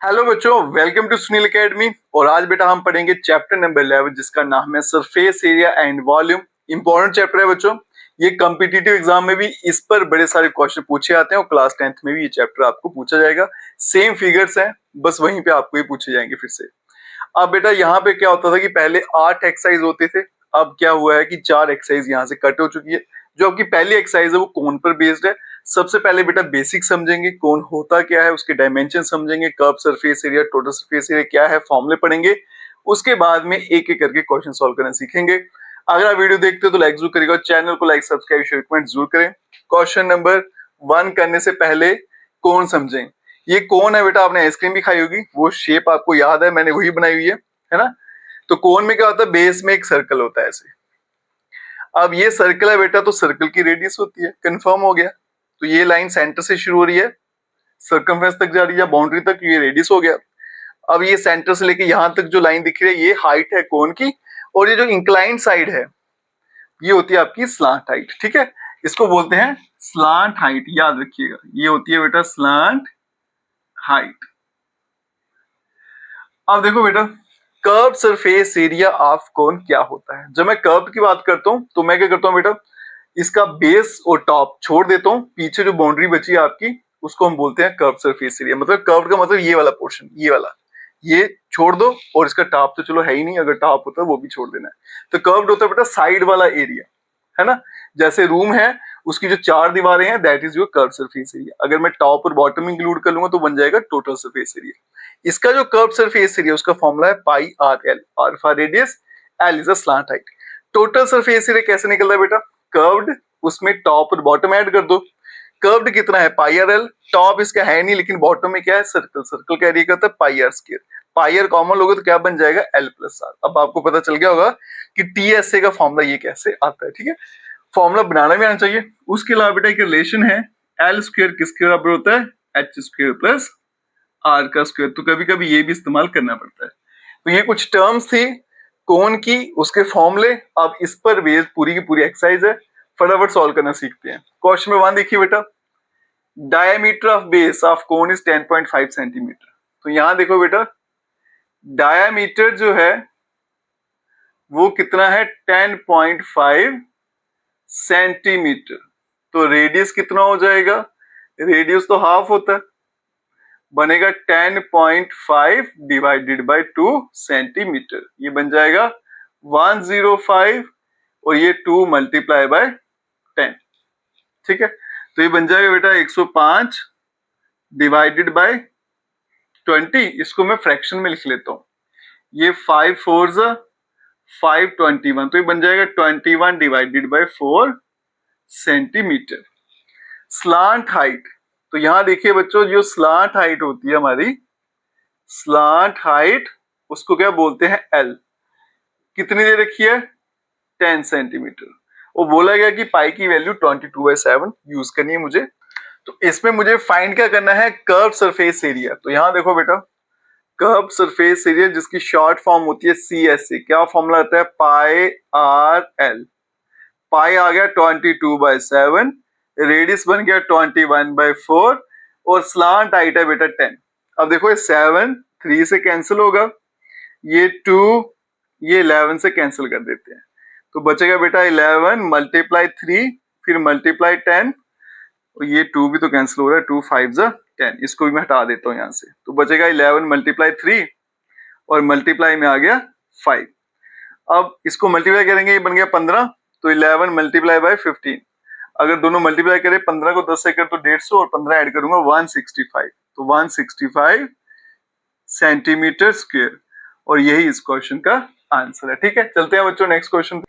Hello बच्चों, welcome to Sunil academy. और आज बेटा हम पढ़ेंगे चैप्टर नंबर 11 जिसका नाम है surface area and volume. Important chapter है बच्चों। ये कॉम्पिटिटिव एग्जाम में भी इस पर बड़े सारे क्वेश्चन पूछे जाते हैं और क्लास 10th में भी ये चैप्टर आपको पूछा जाएगा। सेम फिगर्स हैं, बस वहीं पे आपको ये पूछे जाएंगे फिर से। अब बेटा यहाँ पे क्या होता था कि पहले 8 एक्सरसाइज होते थे। अब क्या हुआ है कि 4 एक्सरसाइज यहाँ से कट हो चुकी है। जो आपकी पहली एक्सरसाइज है वो कोन पर बेस्ड है। सबसे पहले बेटा बेसिक समझेंगे, कोन होता क्या है, उसके डायमेंशन समझेंगे, curve surface area, total surface area क्या है, फॉर्मूले पढ़ेंगे। उसके बाद में एक एक करके क्वेश्चन सॉल्व करना सीखेंगे। अगर आप वीडियो देखते हो तो लाइक जरूर करिएगा, चैनल को लाइक सब्सक्राइब शेयर कमेंट जरूर करें। क्वेश्चन नंबर 1 करने से पहले कोन समझें। ये कोन है बेटा, आपने आइसक्रीम भी खाई होगी, वो शेप आपको याद है, मैंने वही बनाई हुई है ना। तो कोन में क्या होता है, बेस में एक सर्कल होता है ऐसे। अब ये सर्कल है बेटा, तो सर्कल की रेडियस होती है, कंफर्म हो गया। तो ये लाइन सेंटर से शुरू हो रही है, सर्कमफ्रेंस तक जा रही है, बाउंड्री तक, ये रेडियस हो गया। अब ये सेंटर से लेके यहां तक जो लाइन दिख रही है ये हाइट है कोन की। और ये जो इंक्लाइंड साइड है ये होती है आपकी स्लांट हाइट। ठीक है, इसको बोलते हैं स्लांट हाइट, याद रखिएगा। ये होती है बेटा स्लांट हाइट। अब देखो बेटा, curve surface area of cone क्या होता है। जब मैं कर्व की बात करता हूं तो मैं क्या करता हूं बेटा, इसका बेस और टॉप छोड़ देता हूं, पीछे जो बाउंड्री बची है आपकी उसको हम बोलते हैं कर्व सरफेस एरिया। मतलब कर्व का मतलब ये वाला पोर्शन, ये वाला, ये छोड़ दो। और इसका टॉप तो चलो है ही नहीं, अगर टॉप होता है वो भी छोड़ देना है। तो कर्व्ड होता है बेटा साइड वाला एरिया, है ना। जैसे रूम है, उसकी जो 4 दीवारें हैं that is your curve surface area. अगर मैं टॉप और बॉटम इंक्लूड कर लूंगा तो बन जाएगा टोटल सरफेस एरिया। इसका जो कर्व सरफेस एरिया उसका फॉर्मूला है pi R L, R for radius, L is a slant height. Total surface area कैसे निकलता है बेटा, कर्व्ड उसमें टॉप और बॉटम ऐड कर दो। कर्व्ड कितना है, पाई आर एल। टॉप इसका है नहीं लेकिन बॉटम में क्या है, सर्कल, सर्कल का एरिया करता है pi R square. Pi R common लोगे तो क्या बन जाएगा, एल प्लस आर। अब आपको पता चल गया होगा कि टीएसए का फॉर्मूला ये कैसे आता है। ठीक है, फॉर्मूला बनाना भी आना चाहिए। उसके अलावा बेटा एक रिलेशन है, एल स्क्वायर किसके बराबर होता है, एच स्क्वायर प्लस आर का स्क्वायर। तो कभी कभी ये भी इस्तेमाल करना पड़ता है। तो ये कुछ टर्म्स थी कोन की, उसके फॉर्मूले। अब इस पर बेस्ड पूरी की पूरी एक्सरसाइज है, फटाफट सॉल्व करना सीखते हैं। क्वेश्चन में 1 देखिए बेटा, diameter of base of cone is 10.5 centimetre. तो यहां देखो बेटा, डायमीटर जो है वो कितना है, 10.5 सेंटीमीटर। तो रेडियस कितना हो जाएगा, रेडियस तो हाफ होता है, बनेगा 10.5 डिवाइडेड बाय 2 सेंटीमीटर। ये बन जाएगा 105 और ये 2 मल्टीप्लाई बाय 10। ठीक है, तो ये बन जाएगा बेटा 105 डिवाइडेड बाय 20। इसको मैं फ्रैक्शन में लिख लेता हूं, ये 5 4 521, तो ये बन जाएगा 21 divided by 4 centimetre. Slant height, तो यहां देखिए बच्चों, जो स्लांट हाइट होती है हमारी, स्लांट हाइट उसको क्या बोलते हैं, एल। कितनी दे रखी है, 10 सेंटीमीटर। वो बोला गया कि पाई की वैल्यू 22/7 यूज करनी है मुझे। तो इसमें मुझे फाइंड क्या करना है, कर्व सरफेस एरिया। तो यहां देखो बेटा, कर्व सरफेस एरिया जिसकी शॉर्ट फॉर्म होती है CSA, क्या फॉर्मूला आता है, पाई आर एल। पाई आ गया 22/7, रेडियस बन गया 21/4 और स्लांट हाइट है बेटा 10। अब देखो ये 7 3 से कैंसिल होगा, ये 2 ये 11 से कैंसिल कर देते हैं। तो बचेगा बेटा 11 मल्टीप्लाई 3 फिर मल्टीप्लाई 10, और ये 2 भी तो कैंसिल हो रहा है, 2 5 10। इसको भी मैं हटा देता हूं यहां से, तो बचेगा 11 मल्टीप्लाई 3 और मल्टीप्लाई में आ गया 5। अब इसको मल्टीप्लाई करेंगे, ये बन गया 15, तो 11 मल्टीप्लाई बाय 15। अगर दोनों मल्टीप्लाई करें, 15 को 10 से कर तो 150 और 15 ऐड करूंगा 165, तो 165 सेंटीमीटर स्क्वायर। और यही इस क्वेश्चन का आंसर है। ठीक है, चलते हैं बच्चों नेक्स्ट क्वेश्चन।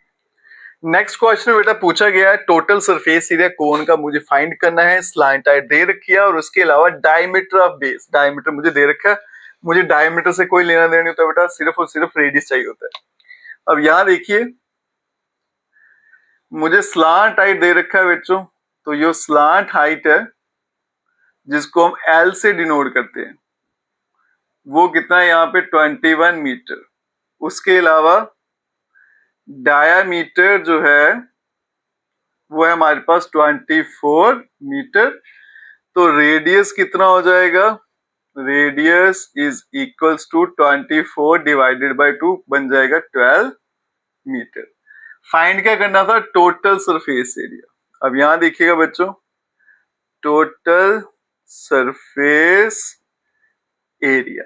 नेक्स्ट क्वेश्चन में बेटा पूछा गया है टोटल सरफेस एरिया कोन का मुझे फाइंड करना है। स्लांट हाइट दे रखी है और उसके अलावा डायमीटर ऑफ बेस, डायमीटर मुझे दे रखा है। मुझे डायमीटर से कोई लेना देना नहीं होता बेटा, सिर्फ और सिर्फ रेडियस चाहिए होता है। अब यहां देखिए, मुझे स्लांट हाइट दे रखा है बच्चों, तो ये स्लांट हाइट है जिसको हम एल से डिनोट करते हैं, वो कितना है यहाँ पे 21 मीटर। उसके अलावा डायामीटर जो है वो है हमारे पास 24 मीटर। तो रेडियस कितना हो जाएगा, radius is equals to 24 divided by 2 बन जाएगा 12 मीटर। फाइंड क्या करना था? Total surface area. अब यहां देखिएगा बच्चों, टोटल सरफेस एरिया,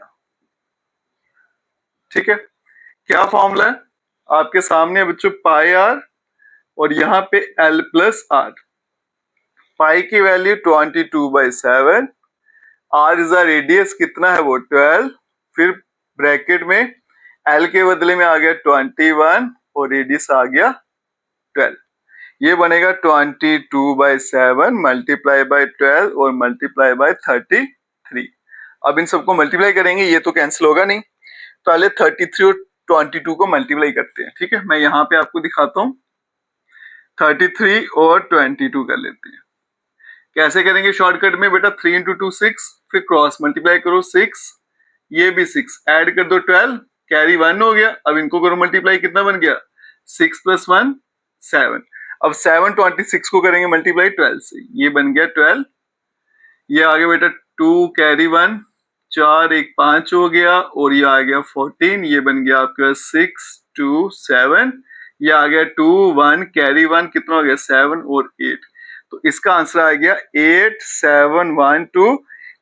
ठीक है। क्या फॉर्मूला है आपके सामने बच्चों? पाई आर और यहाँ पे एल प्लस आर। पाई की वैल्यू 22/7, आर इज रेडियस कितना है वो 12, फिर ब्रैकेट में एल के बदले में आ गया 21 और रेडियस आ गया 12। ये बनेगा 22/7 मल्टीप्लाई बाय 12 और मल्टीप्लाई बाय 33। अब इन सबको मल्टीप्लाई करेंगे, ये तो कैंसिल होगा नहीं, तो पहले 33 और 22 को मल्टीप्लाई करते हैं, ठीक है। मैं यहाँ पे आपको दिखाता हूँ, 33 और 22 कर लेते हैं। कैसे करेंगे शॉर्टकट में बेटा? 3 इंटू 2 6, फिर क्रॉस मल्टीप्लाई करो 6, ये भी 6, ऐड कर दो 12, कैरी 1 हो गया। अब इनको करो मल्टीप्लाई, कितना बन गया? 6 + 1 7। अब 7 26 को करेंगे मल्टीप्लाई 12 से, ये बन गया 12। ये आ गया बेटा 2 कैरी 1, 4 1 5 हो गया, और ये आ गया 14, ये बन गया आपका 6 2 7। ये आ गया 2 1 कैरी 1, कितना हो गया? 7 और 8। तो इसका आंसर आ गया 8712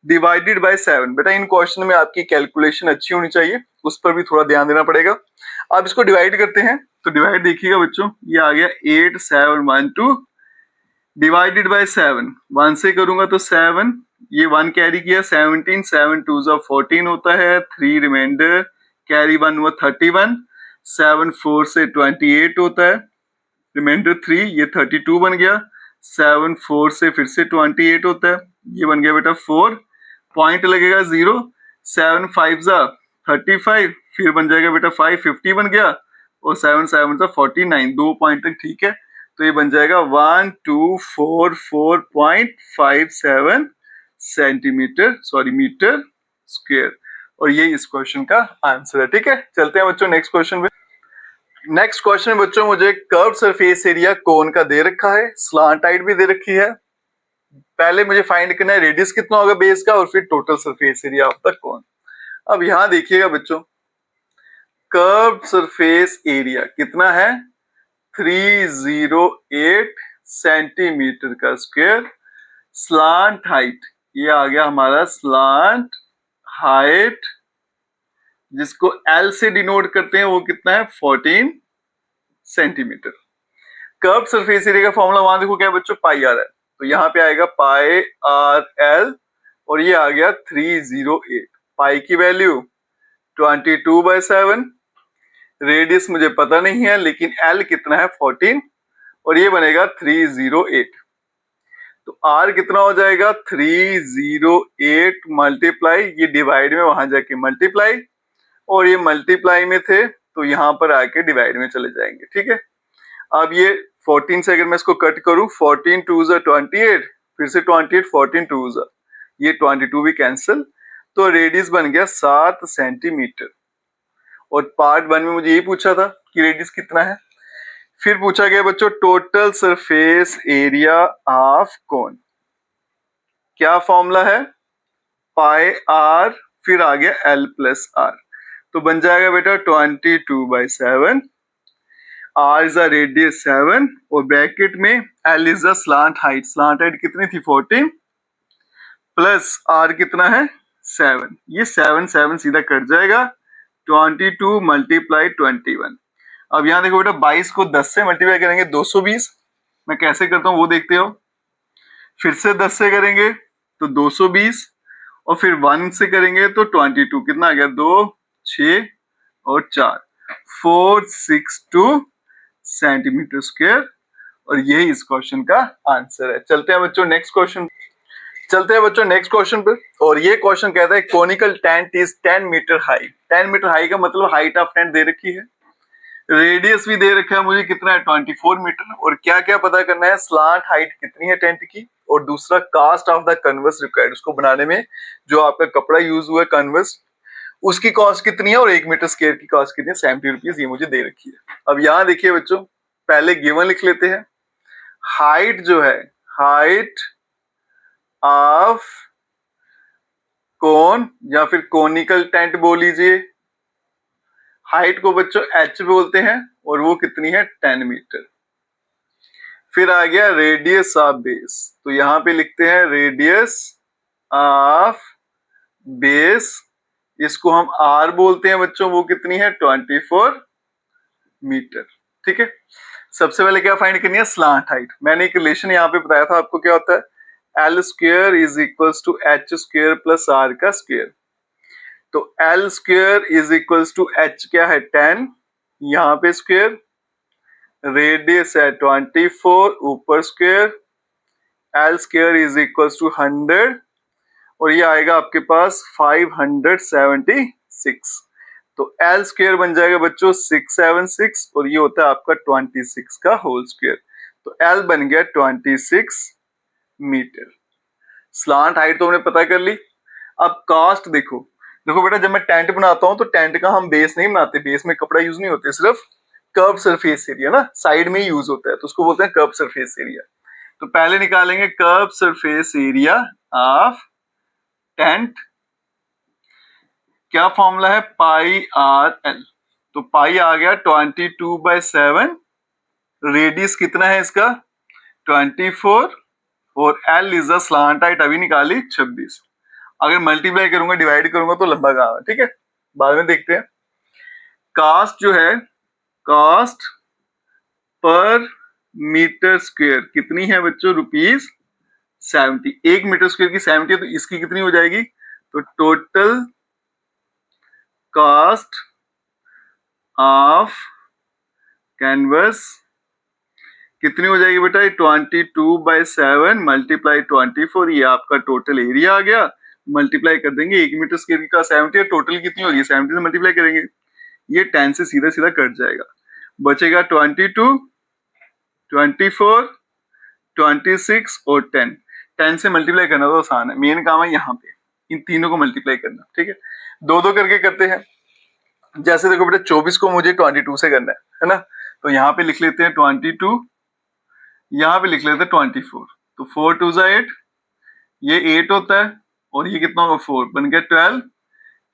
डिवाइडेड बाय 7। बेटा इन क्वेश्चन में आपकी कैलकुलेशन अच्छी होनी चाहिए, उस पर भी थोड़ा ध्यान देना पड़ेगा। अब इसको डिवाइड करते हैं, तो डिवाइड देखिएगा बच्चों, ये आ गया 8712 डिवाइडेड बाय 7। 1 से करूंगा तो 7, ये 1 कैरी किया 17, 7 2 14 होता है, 3 रिमाइंडर, कैरी 1 हुआ 31, 7 4 से 28 होता है, रिमाइंडर 3, ये 32 बन गया, 7 4 से फिर से 28 होता है, ये बन गया बेटा 4, पॉइंट लगेगा 0, 7 5 जा 35, फिर बन जाएगा बेटा 5 50 बन गया, और 7 7 जा 49, 2 पॉइंट तक ठीक है। तो ये बन जाएगा 1244.57 सेंटीमीटर, सॉरी मीटर स्क्वायर, और ये इस क्वेश्चन का आंसर है, ठीक है। चलते हैं बच्चों नेक्स्ट क्वेश्चन पे। नेक्स्ट क्वेश्चन में बच्चों मुझे कर्व सरफेस एरिया कोन का दे रखा है, स्लांटाइड भी दे रखी है। पहले मुझे फाइंड करना है रेडियस कितना होगा बेस का, और फिर total surface area of the cone. अब यहां देखिएगा बच्चों, कर्व सरफेस एरिया कितना है? 308 सेंटीमीटर का स्क्वायर। स्लांट हाइट, ये आ गया हमारा स्लांट हाइट, जिसको L से डिनोट करते हैं, वो कितना है? 14 सेंटीमीटर। कर्व सरफेस एरिया का फॉर्मूला वहां देखो क्या बच्चों? पाई आर है, तो यहाँ पे आएगा पाई आर एल, और ये आ गया 308। पाई की वैल्यू 22/7, रेडियस मुझे पता नहीं है, लेकिन L कितना है? 14, और ये बनेगा 308। तो R कितना हो जाएगा? 308 मल्टीप्लाई, ये डिवाइड में वहां जाके मल्टीप्लाई, और ये मल्टीप्लाई में थे तो यहाँ पर आके डिवाइड में चले जाएंगे, ठीक है। अब ये 14 से अगर मैं इसको कट करूं, 14 2 28, फिर से 28, 14 2 ये 22 भी कैंसिल, तो रेडियस बन गया 7 सेंटीमीटर। और पार्ट 1 में मुझे ये पूछा था कि रेडियस कितना है। फिर पूछा गया बच्चों total surface area of cone, क्या फॉर्मूला है? पाई आर, फिर आ गया एल प्लस आर, तो बन जाएगा बेटा 22/7, आर इज द रेडियस 7, और ब्रैकेट में L is the slant height. Slant height कितनी थी? 14, प्लस आर कितना है? 7, ये 7 7 सीधा कट जाएगा, 22 मल्टीप्लाई 21। अब यहाँ देखो बेटा 22 को 10 से मल्टीप्लाई करेंगे 220, मैं कैसे करता हूँ वो देखते हो। फिर से 10 से करेंगे तो 220, और फिर 1 से करेंगे तो 22, कितना आ गया? 2 6 और 4, 462 सेंटीमीटर स्क्वायर, और यही इस क्वेश्चन का आंसर है। चलते हैं बच्चों नेक्स्ट क्वेश्चन, पे। और ये क्वेश्चन कहता है conical tent is 10 metre high. 10 metre high का मतलब हाइट ऑफ टेंट दे रखी है, रेडियस भी दे रखा है मुझे, कितना है? 24 मीटर। और क्या क्या पता करना है? स्लांट हाइट कितनी है टेंट की, और दूसरा cost of the canvas required, उसको बनाने में जो आपका कपड़ा यूज हुआ है कन्वर्स, उसकी कॉस्ट कितनी है, और 1 मीटर स्क्वायर की कॉस्ट कितनी है? 70 रुपीज, ये मुझे दे रखी है। अब यहाँ देखिए बच्चों, पहले गिवन लिख लेते हैं। हाइट जो है, हाइट ऑफ कोन या फिर कोनिकल टेंट बोल लीजिए। हाइट को बच्चों h बोलते हैं और वो कितनी है 10 मीटर। फिर आ गया रेडियस ऑफ बेस, तो यहां पे लिखते हैं रेडियस ऑफ बेस, इसको हम r बोलते हैं बच्चों, वो कितनी है 24 मीटर। ठीक है, सबसे पहले क्या फाइंड करनी है स्लांट हाइट। मैंने एक रिलेशन यहाँ पे बताया था आपको, क्या होता है L square is equals to H square plus R का स्क्वेयर। तो L square is equals to H क्या है 10, यहाँ पे स्क्वेयर, रेडियस है 24 ऊपर square, L square is equals to 100 और ये आएगा आपके पास 576। तो एल स्क्वेयर बन जाएगा बच्चों 676 और ये होता है आपका 26 का होल स्क्वेयर। तो एल बन गया 26 मीटर। स्लांट हाइट तो हमने पता कर ली। अब कास्ट देखो, देखो बेटा जब मैं टेंट बनाता हूं तो टेंट का हम बेस नहीं बनाते, बेस में कपड़ा यूज नहीं होते, सिर्फ कर्व सरफेस एरिया ना साइड में ही यूज होता है, तो उसको बोलते हैं कर्व सरफेस एरिया। तो पहले निकालेंगे curve surface area of tent, क्या फॉर्मूला है पाई आर एल। तो पाई आ गया 22/7, रेडियस कितना है इसका 24 और L is the slant height अभी निकाली 26। अगर मल्टीप्लाई करूंगा डिवाइड करूंगा तो लंबा काम है, ठीक है बाद में देखते हैं। कास्ट जो है कास्ट पर मीटर स्क्वेयर कितनी है बच्चों ₹70। 1 मीटर स्क्वेयर की 70 है, तो इसकी कितनी हो जाएगी, तो टोटल कास्ट ऑफ कैनवस कितनी हो जाएगी बेटा, 22/7 मल्टीप्लाई 24, ये आपका टोटल एरिया आ गया। मल्टीप्लाई कर देंगे 1 मीटर स्क्वायर का 70 है, टोटल कितनी हो रही है 70 से मल्टीप्लाई करेंगे, ये 10 से सीधा सीधा कट जाएगा, बचेगा 22, 24, 26 और 10। 10 से मल्टीप्लाई करना तो आसान है, मेन काम है यहाँ पे इन तीनों को मल्टीप्लाई करना। ठीक है, दो दो करके करते हैं। जैसे देखो बेटा 24 को मुझे 22 से करना है ना, तो यहाँ पे लिख लेते हैं 22, यहाँ पे लिख लेते हैं 24। तो 4 2 8, ये 8 होता है और ये कितना होगा 4, बन गया 12,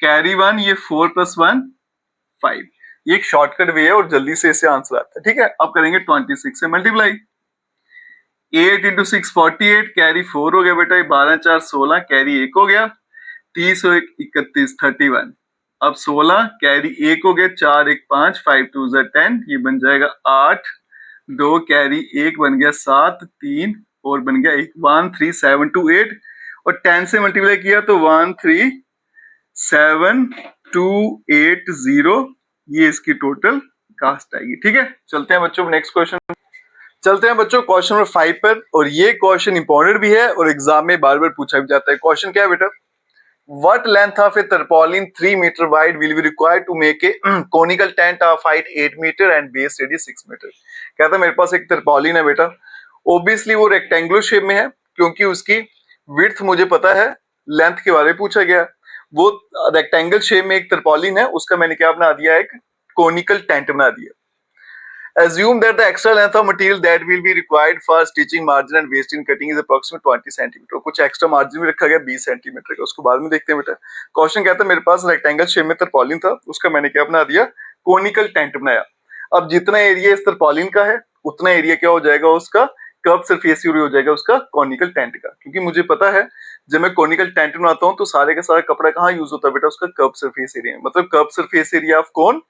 कैरी 1, ये 4 + 1 5। ये एक शॉर्टकट वे है और जल्दी से इससे आंसर आता है। ठीक है, अब करेंगे 26 से मल्टीप्लाई, 8 × 6 48, कैरी 4 हो गया बेटा, 12 4 16, कैरी 1 हो गया, 30 और 31 31। अब 16 कैरी 1 हो गया, 4 1 5, 5 2 10, ये बन जाएगा 8, 2 कैरी 1 बन गया 7, 3 और बन गया 1, 1 3 7 2 8 और 10 से मल्टीप्लाई किया तो 1 3 7 2 8 0, ये इसकी टोटल कास्ट आएगी। ठीक है, चलते हैं बच्चों नेक्स्ट क्वेश्चन, चलते हैं बच्चों क्वेश्चन नंबर 5 पर। और ये क्वेश्चन इंपॉर्टेंट भी है और एग्जाम में बार बार पूछा भी जाता है। क्वेश्चन क्या है बेटा, What length of a tarpaulin 3 meter wide will be required to make a conical tent of height 8 meter and base radius 6 meter? कहता है मेरे पास एक तरपॉलिन है बेटा, ओब्वियसली वो रेक्टेंगुलर शेप में है क्योंकि उसकी विड्थ मुझे पता है, लेंथ के बारे में पूछा गया, वो रेक्टेंगल शेप में एक तरपॉलिन है, उसका मैंने क्या बना दिया, एक कोनिकल टेंट बना दिया। Assume that the extra length of material that will be required for stitching margin and waste in cutting is approximately 20 cm। कुछ एक्स्ट्रा मार्जिन भी रखा गया 20 सेंटीमीटर का, उसको बाद में देखते हैं बेटा। क्वेश्चन कहता है मेरे पास रेक्टेंगल शेप में तरपॉलिन था, उसका मैंने क्या बना दिया, कोनिकल टेंट बनाया। अब जितना एरिया इस तरपॉलिन का है उतना एरिया क्या हो जाएगा, उसका कर्व सरफेस एरिया हो जाएगा उसका कोनिकल टेंट का, क्योंकि मुझे पता है जब मैं कोनिकल टेंट बनाता हूँ तो सारे का सारा कपड़ा कहाँ यूज होता है बेटा, उसका कर्व सरफेस एरिया, मतलब curve surface area of cone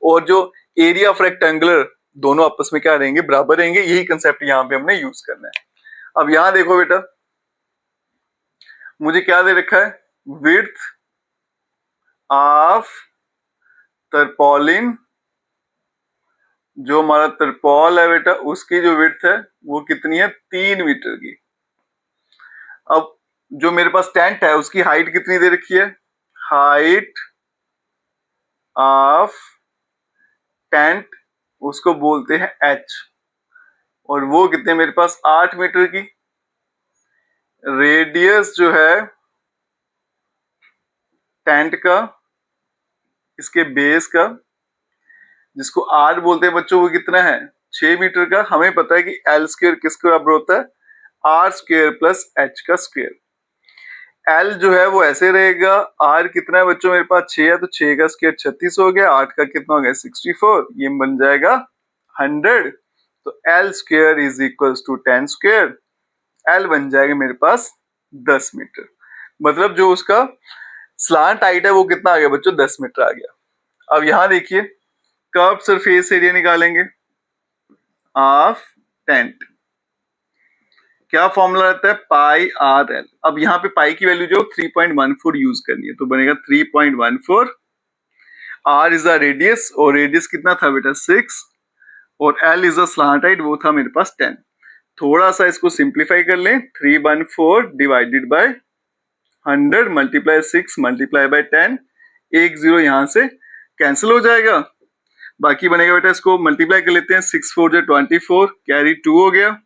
और जो एरिया ऑफ रेक्टेंगुलर दोनों आपस में क्या रहेंगे, बराबर रहेंगे। यही कंसेप्ट यहाँ पे हमने यूज करना है। अब यहां देखो बेटा मुझे क्या दे रखा है, विड्थ ऑफ तरपॉलिन, जो हमारा तरपॉल है बेटा उसकी जो विड्थ है वो कितनी है 3 मीटर की। अब जो मेरे पास टेंट है उसकी हाइट कितनी दे रखी है, हाइट ऑफ टेंट उसको बोलते हैं h और वो कितने मेरे पास 8 मीटर की। रेडियस जो है टेंट का, इसके बेस का, जिसको r बोलते हैं बच्चों, वो कितना है 6 मीटर का। हमें पता है कि l स्क्वायर किसके बराबर होता है, r स्क्वायर प्लस h का स्क्वायर। एल जो है वो ऐसे रहेगा, आर कितना है बच्चों मेरे पास 6 है, तो 6 का स्क्वायर 36 हो गया, 8 का कितना हो गया 64, ये बन जाएगा 100। तो L square is equals to 10 square, L बन जाएगा मेरे पास 10 मीटर। मतलब जो उसका स्लांट हाइट है वो कितना आ गया बच्चों, 10 मीटर आ गया। अब यहां देखिए कर्व सरफेस एरिया निकालेंगे ऑफ टेंट, क्या फॉर्मूला रहता है, पाई आर एल। अब यहाँ पे पाई की वैल्यू जो 3.14 यूज करनी है, तो बनेगा 3.14। आर इज द रेडियस, और रेडियस कितना था बेटा 6, और L is the slant height, वो था मेरे पास 10। थोड़ा सा इसको सिंप्लीफाई कर लें, 314 divided by 100 multiply 6 multiply by 10, एक जीरो यहां से कैंसिल हो जाएगा, बाकी बनेगा बेटा, इसको मल्टीप्लाई कर लेते हैं, 6 4 जो 24, कैरी 2 हो गया,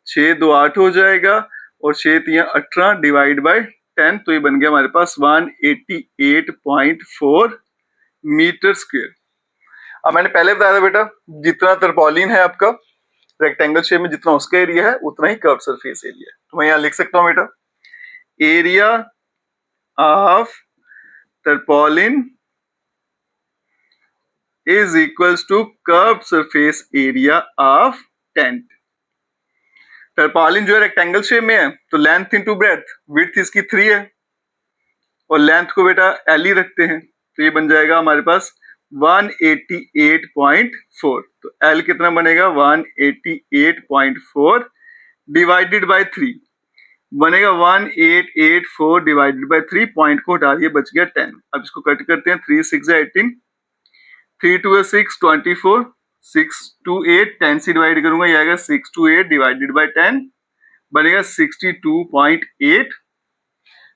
6 2 8 हो जाएगा, और 6 3 18 डिवाइड बाय 10, तो ये बन गया हमारे पास 188.4 मीटर स्क्वायर। अब मैंने पहले बताया था बेटा, जितना तरपॉलिन है आपका रेक्टेंगल शेप में, जितना उसका एरिया है उतना ही कर्व सरफेस एरिया है। तो मैं यहाँ लिख सकता हूँ बेटा, area of tarpaulin is equals to curve surface area of tent. Tarpaulin जो है रेक्टेंगल शेप में है, तो लेंथ इंटू ब्रेथ, विड्थ इसकी 3 है, और लेंथ को बेटा एल ही रखते हैं, तो ये बन जाएगा हमारे पास 188.4। तो एल कितना बनेगा 188.4 डिवाइडेड बाय 3, बनेगा 1884 डिवाइडेड बाय 3, पॉइंट को हटा दिए बच गया 10। अब इसको कट करते हैं, 3 6 18, 3 2 6 24, 6 2 8, 10 से डिवाइड करूंगा, ये आएगा 6 2 8 डिवाइडेड बाय 10, बनेगा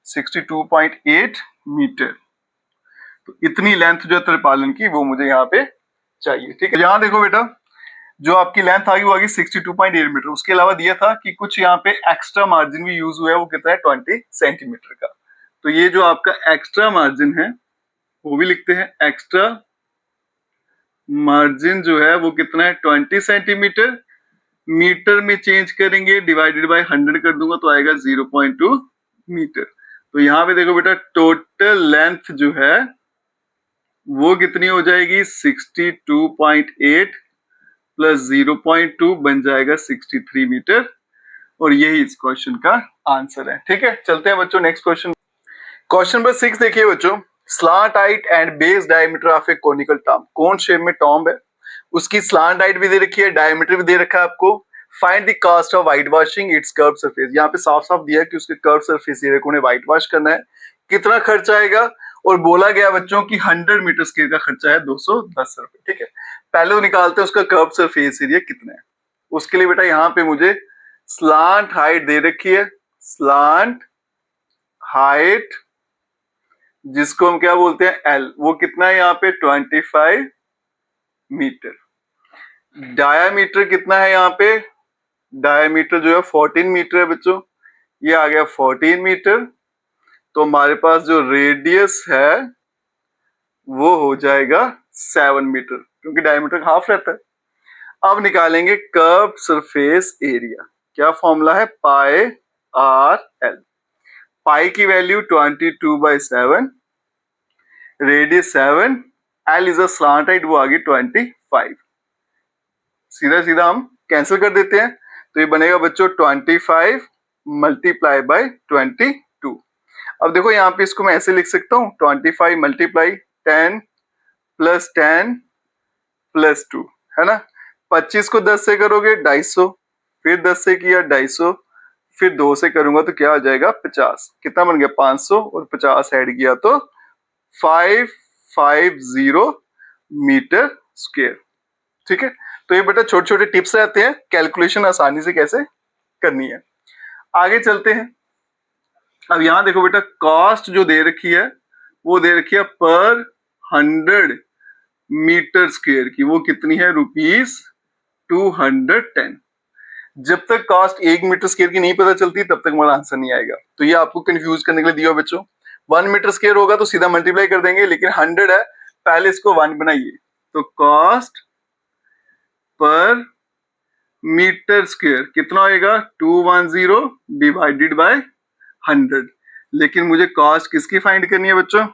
62.8 मीटर। तो इतनी लेंथ जो है तरपालन की वो मुझे यहाँ पे चाहिए, ठीक है। यहाँ देखो बेटा, जो आपकी लेंथ आ गई वो आ गई 62.8 मीटर। उसके अलावा दिया था कि कुछ यहाँ पे एक्स्ट्रा मार्जिन भी यूज हुआ है, वो कितना है 20 सेंटीमीटर का। तो ये जो आपका एक्स्ट्रा मार्जिन है वो भी लिखते हैं, एक्स्ट्रा मार्जिन जो है वो कितना है 20 सेंटीमीटर, मीटर में चेंज करेंगे, डिवाइडेड बाय 100 कर दूंगा तो आएगा 0.2 मीटर। तो यहाँ पे देखो बेटा, टोटल लेंथ जो है वो कितनी हो जाएगी 62.8 प्लस 0.2 बन जाएगा 63 मीटर, और यही इस क्वेश्चन का आंसर है, ठीक है। चलते हैं बच्चों नेक्स्ट क्वेश्चन। क्वेश्चन नंबर 6 देखिए बच्चों, slant height and base diameter of A conical tomb, कौन शेप में टॉम्ब है, उसकी स्लांट हाइट भी दे रखी है, डायमीटर भी दे रखा है आपको। Find the cost of white washing it's curve surface, यहाँ पे साफ साफ दिया है कि उसके कर्व सरफेस एरिया को व्हाइट वॉश करना है, कितना खर्चा आएगा, और बोला गया बच्चों की 100 मीटर स्क्वायर का खर्चा है 210 रुपए, ठीक है। पहले तो निकालते हैं उसका कर्व सरफेस एरिया कितना है। उसके लिए बेटा यहाँ पे मुझे स्लांट हाइट दे रखी है, स्लांट हाइट जिसको हम क्या बोलते हैं एल, वो कितना है यहाँ पे 25 मीटर। डायामीटर कितना है यहाँ पे, डायामीटर जो है 14 मीटर है बच्चों, ये आ गया 14 मीटर। तो हमारे पास जो रेडियस है वो हो जाएगा 7 मीटर, क्योंकि डायमीटर हाफ रहता है। अब निकालेंगे कर्व सरफेस एरिया, क्या फॉर्मूला है, पाई आर एल। पाई की value 22/7, radius 7, L is a slant height, वो आ गई 25। सीधा सीधा हम कैंसिल कर देते हैं, तो ये बनेगा बच्चों 25 मल्टीप्लाई बाय 22। अब देखो यहाँ पे इसको मैं ऐसे लिख सकता हूँ, 25 मल्टीप्लाई 10 प्लस 10 प्लस 2, है ना। 25 को 10 से करोगे 250, फिर 10 से किया 250, फिर 2 से करूंगा तो क्या आ जाएगा 50, कितना बन गया 500, और 50 ऐड किया तो 550 मीटर स्क्वायर, ठीक है। तो ये बेटा छोटे छोटे टिप्स रहते हैं, कैलकुलेशन आसानी से कैसे करनी है। आगे चलते हैं। अब यहां देखो बेटा, कॉस्ट जो दे रखी है वो दे रखी है पर 100 मीटर स्क्वायर की, वो कितनी है ₹210। जब तक कॉस्ट 1 मीटर स्क्वायर की नहीं पता चलती तब तक हमारा आंसर नहीं आएगा। तो ये आपको कंफ्यूज करने के लिए दिया बच्चों। 1 मीटर स्क्वायर होगा तो सीधा मल्टीप्लाई कर देंगे, लेकिन 100 है, पहले इसको 1 बनाइए। तो कॉस्ट पर मीटर स्क्वायर कितना होएगा 210 डिवाइडेड बाय 100। लेकिन मुझे कॉस्ट किसकी फाइंड करनी है बच्चों?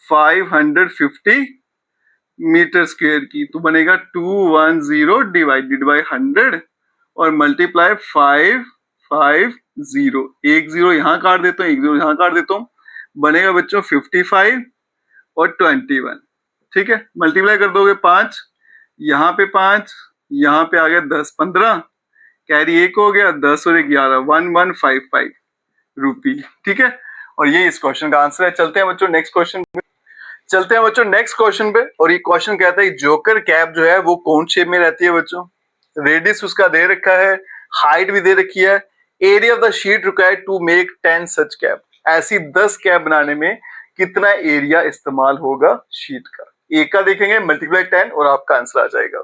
550 मीटर स्क्वायर की। तो बनेगा 210 डिवाइडेड बाय 100 और मल्टीप्लाई 550। एक जीरो यहाँ काट देता हूँ, एक जीरो यहाँ काट देता हूँ, बनेगा बच्चों 55 और 21। ठीक है, मल्टीप्लाई कर दोगे 5, यहाँ पे 5, यहाँ पे आ गया 10 15, कैरी 1 हो गया, 10 और 11, 1155 रुपी। ठीक है, और ये इस क्वेश्चन का आंसर है। चलते हैं बच्चों नेक्स्ट क्वेश्चन पे। और ये क्वेश्चन कहता है जोकर कैप जो है वो कौन शेप में रहती है बच्चों? रेडियस उसका दे रखा है, हाइट भी दे रखी है, area of the sheet required to make 10 such cap. ऐसी 10 कैप बनाने में कितना एरिया इस्तेमाल होगा शीट का? एक का देखेंगे, मल्टीप्लाई 10 और आपका आंसर आ जाएगा।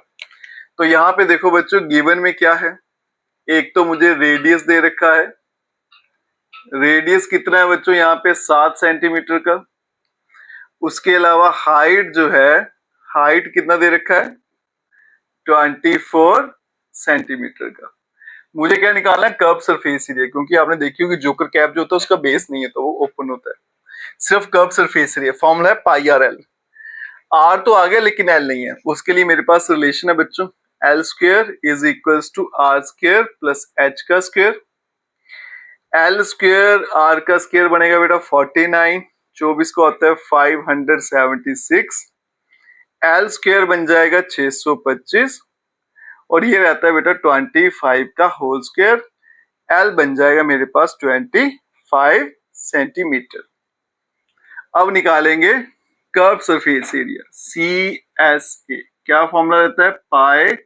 तो यहाँ पे देखो बच्चों गिवन में क्या है, एक तो मुझे रेडियस दे रखा है, रेडियस कितना है बच्चों यहाँ पे 7 सेंटीमीटर का। उसके अलावा हाइट जो है, हाइट कितना दे रखा है 24 सेंटीमीटर का। मुझे क्या निकालना है? कर्व सरफेस एरिया, क्योंकि आपने देखी होगी जोकर कैप जो होता है उसका बेस नहीं है तो वो ओपन होता है, सिर्फ कर्व सरफेस एरिया। फॉर्मूला है पाई आर एल। आर तो आ गया लेकिन एल नहीं है, उसके लिए मेरे पास रिलेशन है बच्चों, L square is equals to R square plus H का स्क्वायर। एल स्क्वायर आर का स्क्वायर बनेगा बेटा 49, 24 को होता है 576, एल स्क्वायर बन जाएगा 625 और ये रहता है बेटा 25 का होल स्क्वायर। एल बन जाएगा मेरे पास 25 सेंटीमीटर। अब निकालेंगे curve surface area C S A. क्या फॉर्मूला रहता है? Pi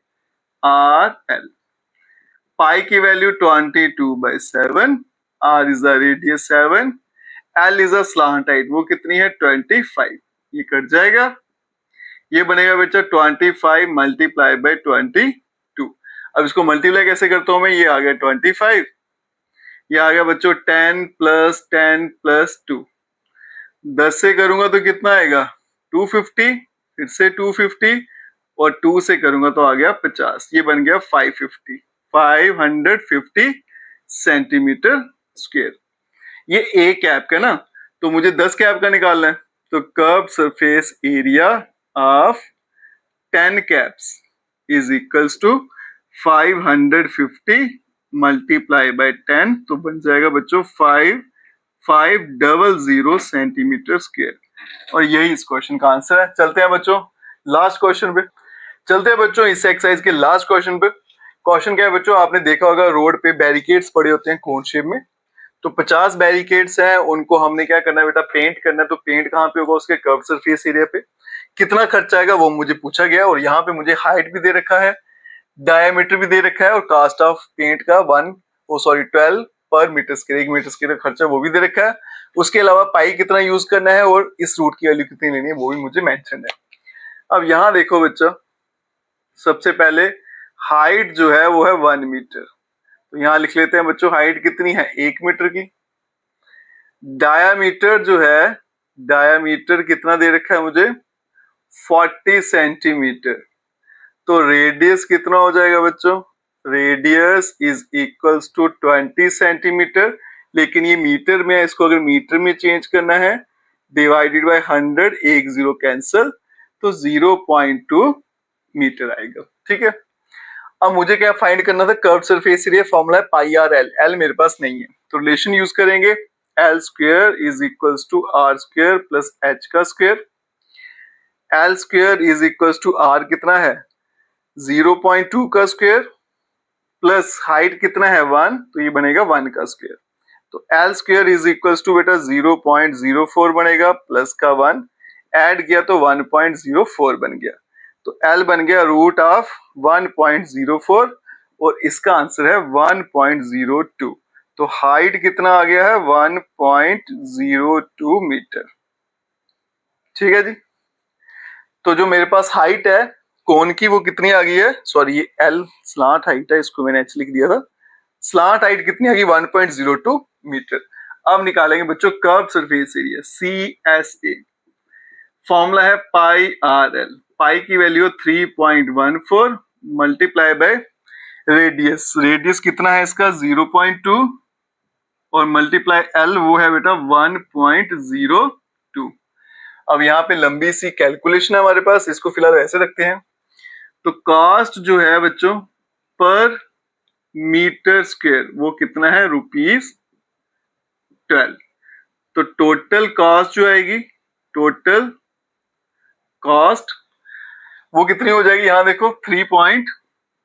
R L. पाई की value 22/7, R is the radius 7, L is a slant height, वो कितनी है 25। ये कट जाएगा, ये बनेगा बेटा 25 मल्टीप्लाई बाय 22। अब इसको मल्टीप्लाई कैसे करता हूं मैं? ये आ गया 25, ये आ गया बच्चों 10 प्लस 10 प्लस 2, 10 से करूंगा तो कितना आएगा 250, फिर से 250 और 2 से करूंगा तो आ गया 50, ये बन गया 550 सेंटीमीटर स्क्वायर। ये ए कैप का ना, तो मुझे 10 कैप का निकालना है। तो curve surface area of 10 caps is equals to 550 multiply by 10, तो बन जाएगा बच्चों 5500 सेंटीमीटर स्क्वायर। और यही इस क्वेश्चन का आंसर है। चलते हैं बच्चों लास्ट क्वेश्चन पे। चलते हैं बच्चों इस एक्सरसाइज के लास्ट क्वेश्चन पे। क्वेश्चन क्या है बच्चों? आपने देखा होगा रोड पे बैरिकेड्स पड़े होते हैं कोन शेप में, तो 50 बैरिकेड्स हैं, उनको हमने क्या करना है बेटा? पेंट करना है। तो पेंट कहाँ पे होगा? उसके कर्व सरफेस एरिया पे। कितना खर्चा आएगा वो मुझे पूछा गया, और यहाँ पे मुझे हाइट भी दे रखा है, डायमीटर भी दे रखा है, और कास्ट ऑफ पेंट का 12 पर मीटर स्क्वायर, 1 मीटर स्क्वायर का खर्चा वो भी दे रखा है। उसके अलावा पाई कितना यूज करना है और इस रूट की वैल्यू कितनी लेनी है वो भी मुझे मेंशन है। अब यहाँ देखो बच्चा, सबसे पहले हाइट जो है वो है 1 मीटर, तो यहाँ लिख लेते हैं बच्चों हाइट कितनी है 1 मीटर की। डायामीटर जो है, डायामीटर कितना दे रखा है मुझे 40 सेंटीमीटर। तो रेडियस कितना हो जाएगा बच्चों? Radius is equals to 20 centimetre, लेकिन ये मीटर में है, इसको अगर मीटर में चेंज करना है डिवाइडेड बाय 100, एक जीरो कैंसल, तो 0.2 मीटर आएगा। ठीक है, अब मुझे क्या फाइंड करना था? Curve surface area. फॉर्मूला है पाई आर एल, एल मेरे पास नहीं है तो रिलेशन यूज करेंगे, L square is equals to R square plus H का square. L square is equals to R कितना है 0.2 का स्क्वायर, प्लस हाइट कितना है 1, तो ये बनेगा 1 का स्क्वायर। तो L square is equals to बेटा 0.04 बनेगा, प्लस का 1 ऐड किया तो 1.04 बन गया। तो L बन गया रूट ऑफ 1.04 और इसका आंसर है 1.02। तो हाइट कितना आ गया है 1.02 मीटर। ठीक है जी, तो जो मेरे पास हाइट है कोन की वो कितनी आ गई है, सॉरी ये L स्लांट हाइट है, इसको मैंने ऐसे लिख दिया था। स्लांट हाइट कितनी आ गई 1.02 मीटर। अब निकालेंगे बच्चों curve surface area CSA। Formula है पाई आर एल, पाई की value 3.14 multiply by radius, radius कितना है इसका 0.2 और मल्टीप्लाई एल वो है बेटा 1.02। अब यहाँ पे लंबी सी कैलकुलेशन है हमारे पास, इसको फिलहाल ऐसे रखते हैं। तो कॉस्ट जो है बच्चों पर मीटर स्क्वायर वो कितना है, ₹12। तो टोटल कॉस्ट जो आएगी, टोटल कॉस्ट वो कितनी हो जाएगी, यहाँ देखो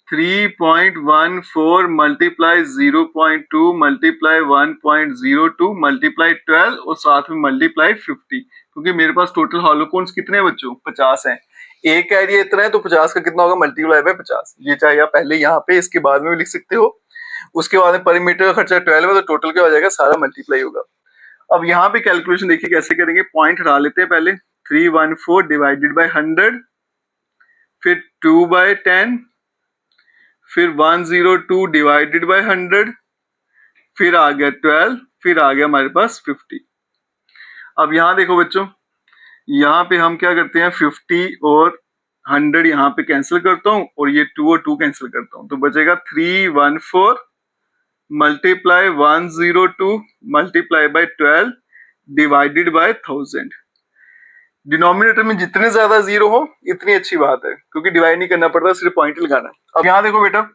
3.14 मल्टीप्लाई 0.2 मल्टीप्लाई 1.02 मल्टीप्लाई 12 और साथ में मल्टीप्लाई 50, क्योंकि मेरे पास टोटल हॉलो कोन्स कितने हैं बच्चों, 50 हैं। एक एरिया इतना है तो 50 का कितना होगा, मल्टीप्लाई बाय 50। ये चाहे आप पहले यहाँ पे इसके बाद में भी लिख सकते हो। उसके बाद में पर मीटर का खर्चा 12 है तो टोटल क्या हो जाएगा, सारा मल्टीप्लाई होगा। अब यहाँ पे कैलकुलेशन देखिए कैसे करेंगे, पॉइंट हटा लेते हैं पहले। 314 डिवाइडेड बाय 100, फिर 2/10, फिर 102 डिवाइडेड बाय 100, फिर आ गया 12, फिर आ गया हमारे पास 50। अब यहाँ देखो बच्चों, यहाँ पे हम क्या करते हैं, 50 और 100 यहाँ पे कैंसिल करता हूँ और ये 2 और 2 कैंसिल करता हूँ, तो बचेगा 314 multiply 102 multiply by 12 divided by 1000। Denominator में जितने ज्यादा जीरो हो इतनी अच्छी बात है, क्योंकि डिवाइड नहीं करना पड़ता, सिर्फ पॉइंट लगाना है। अब यहाँ देखो बेटा,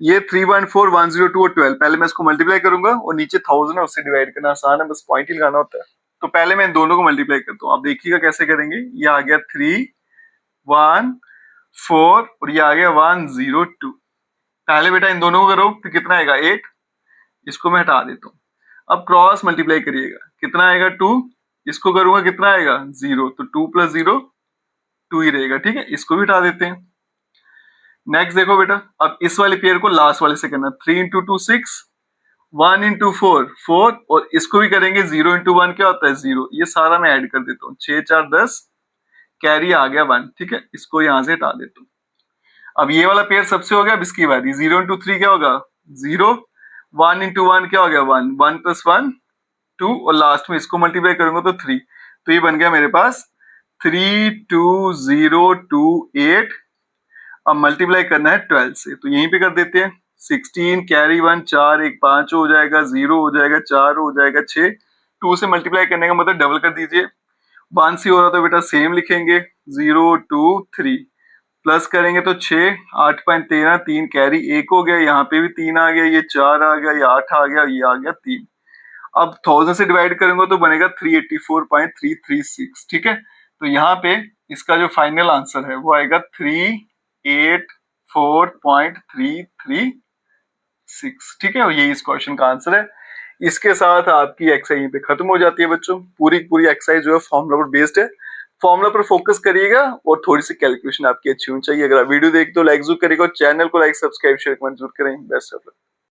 ये 314 102 और 12, पहले मैं इसको मल्टीप्लाई करूंगा और नीचे 1000 है उससे डिवाइड करना आसान है, बस पॉइंट ही लगाना होता है। तो पहले मैं इन दोनों को मल्टीप्लाई करता हूँ। आप देखिएगा कैसे करेंगे, ये आ गया 314 और ये आ गया 102। पहले बेटा इन दोनों को करो, फिर कितना आएगा 8, इसको मैं हटा देता हूँ। अब क्रॉस मल्टीप्लाई करिएगा, कितना आएगा 2, इसको करूंगा कितना आएगा 0, तो 2 + 0 2 ही रहेगा, ठीक है, इसको भी हटा देते हैं। नेक्स्ट देखो बेटा, अब इस वाले पेयर को लास्ट वाले से करना, 3 × 2 6, 1 × 4 4, और इसको भी करेंगे 0 × 1 क्या होता है 0, ये सारा मैं ऐड कर देता हूँ, 6 4 10, कैरी आ गया 1, ठीक है, इसको यहां से हटा देता हूँ। अब ये वाला पेयर सबसे हो गया, अब इसकी बारी, 0 × 3 क्या होगा 0, 1 × 1 क्या हो गया 1, 1 + 1 2, और लास्ट में इसको मल्टीप्लाई करूंगा तो 3, तो ये बन गया मेरे पास 32028। अब मल्टीप्लाई करना है 12 से, तो यहीं पे कर देते हैं, 16 कैरी 1 4 1 5 हो जाएगा, 0 हो जाएगा, 4 हो जाएगा, 6, 2 से मल्टीप्लाई करने का मतलब डबल कर दीजिए, 1 से हो रहा तो बेटा सेम लिखेंगे, 0 2 3 प्लस करेंगे तो 6 8 5 13, 3 कैरी 1 हो गया, यहाँ पे भी 3 आ गया, ये 4 आ गया, ये 8 आ गया, ये आ गया 3। अब 1000 से डिवाइड करेंगे तो बनेगा 384.336, ठीक है। तो यहाँ पे इसका जो फाइनल आंसर है वो आएगा 384.336, ठीक है, यही इस क्वेश्चन का आंसर है। इसके साथ आपकी एक्सरसाइज पे खत्म हो जाती है बच्चों, पूरी एक्सरसाइज जो है फॉर्मूला पर बेस्ड है। फॉर्मूला पर फोकस करिएगा और थोड़ी सी कैलकुलेशन आपकी अच्छी होनी चाहिए। अगर आप वीडियो देखते हो लाइक जरूर करिएगा और चैनल को लाइक सब्सक्राइब शेयर कमेंट जरूर करें। Best of luck.